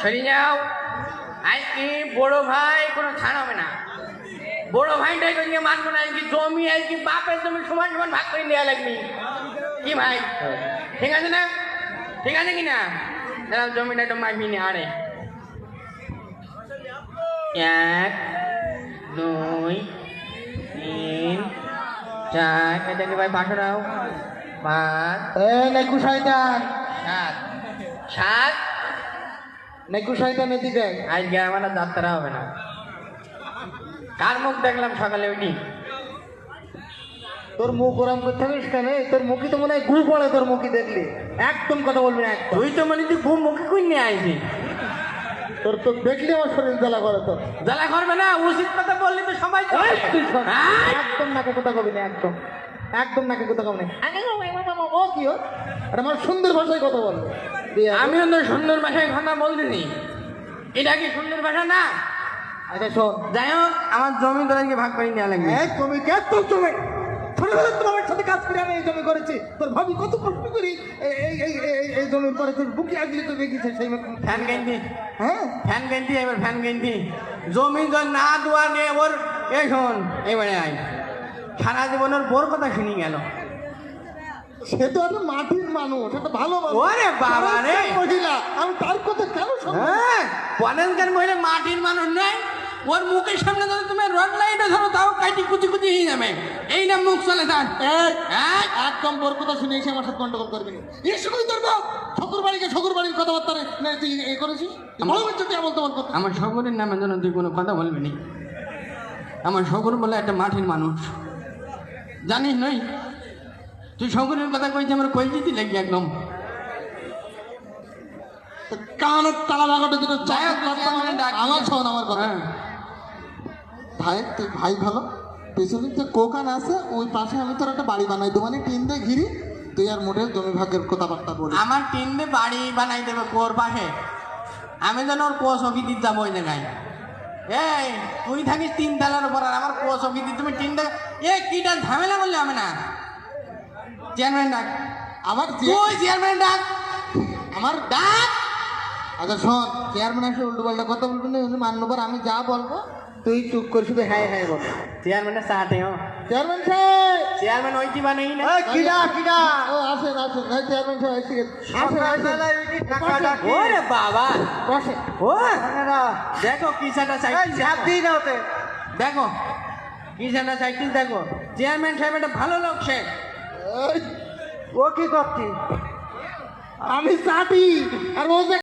Sorry যাও। আজকে বড় ভাই কোনো ছাড় হবে না। বড় ভাইটাই করে মানবো না। আজকে জমি আজকে বাপের জমি সমান সমান ভাগ করে দেওয়া লাগবে। কি ভাই ঠিক আছে না? ঠিক আছে কিনা? দাঁড়াও জমিটা একটু মাপি নে। আরে 1 2 3 4 এটাকে ভাই 500 দাও। 5 নেকু শয়তান 7 7 নেকু শয়তান এদিকে আজকে আমার আর যাত্রা হবে না। কার মুখ দেখলাম সকালে উঠি? তোর মুখ ওরম করতে থাকিস কেন? তোর মুখই তো মনে হয় গু পড়ে। তোর মুখই দেখলি একদম কথা বলবি না। একদম তুই তো মানে তুই ঘুম মুখে কই নিয়ে আইছি। তোর তো দেখলি আমার শরীর জ্বালা করে। তোর জ্বালা করবে না। উচিত কথা বললি তো সবাই তো তুই শোন, হ্যাঁ? একদম নাকে কথা কবি না। একদম একদম নাকে কথা কবি না। ও কি ও? আর আমার সুন্দর ভাষায় কথা বল। আমিও তো সুন্দর ভাষায় কথা বলতেছি। এটা কি সুন্দর ভাষা না? আচ্ছা শোন, যাই হোক আমার জমি তোদেরকে ভাগ করে নেওয়া লাগবে। তুমি কে? তোর জমি ছোটবেলা তোর বাবার সাথে কাজ করে আমি এই জমি করেছি। তোর ভাবি কত কষ্ট করি এই জমির পরে তোর বুকে আগলে তো দেখেছে সেই ফ্যান কিনতি, হ্যাঁ ফ্যান কিনতি, এবার ফ্যান কিনতি। জমি জন না দোয়া নিয়ে ওর এই শোন এবারে আয়। সারা জীবন ওর বোর কথা শুনি গেল। সে তো একটা মাটির মানুষ, একটা ভালো মানুষ। ওরে বাবা রে মহিলা, আমি তার কথা কেন শুনবো? হ্যাঁ পনেনকার মহিলা মাটির মানুষ নেই। ওর মুখের সামনে যদি তুমি রড লাইটে ধরো তাও কাটি কুচি কুচি হয়ে যাবে। এই না মুখ চলে তার। একদম বোর কথা শুনে এসে আমার সাথে গন্ডগোল করবি না। এসে কই তোর বাপ শ্বশুর বাড়িকে শ্বশুর বাড়ির কথাবার্তা না তুই এ করেছিস? বড় বাচ্চা তুই বলতে বলতে আমার শকুরের নামের জন্য তুই কোনো কথা বলবি নি। আমার শকুর বলে একটা মাটির মানুষ জানিস নই? তুই শকুরের কথা কইছি আমার কই দিতে লাগি একদম কানের তালা লাগাতে দিতে চায়। আমার শোন আমার কথা। হ্যাঁ ভাই তুই ভাই ভালো, পেছনে যে কোকান আছে ওই পাশে আমি তোর একটা বাড়ি বানাই দেবো, মানে টিন দিয়ে ঘিরি। তুই আর মোটের জমি ভাগের কথাবার্তা বলি। আমার টিনতে বাড়ি বানাই দেবে কোর পাশে। আমি যেন ওর কোষ অফিস যাবো ওই জায়গায়। এই তুই থাকিস 3 তলার উপর আর আমার কোষ অফিস তুমি 3 টাকা এ কিটা ঝামেলা করলে হবে না। চেয়ারম্যান ডাক। আমার তুই চেয়ারম্যান ডাক। আমার ডাক। আচ্ছা শোন, চেয়ারম্যান এসে উল্টো পাল্টা কথা বলবি না, মান্যবার আমি যা বলবো তুই চুপ করে শুধু হ্যাঁ হ্যাঁ বল। চেয়ারম্যানের সাথে চেয়ারম্যান সাহেব, চেয়ারম্যান ওই কি বানাই না। কিডা কিডা ও আসেন আসেন। চেয়ারম্যান সাহেব এসে গেছে। আসেন। ওরে বাবা বসে। ও দেখো কিসাটা সাইকেল দেখো কিসাটা সাইকেল দেখো। চেয়ারম্যান সাহেব একটা ভালো লোক সে। ও কি করছি? আমি চাটি আর ও যে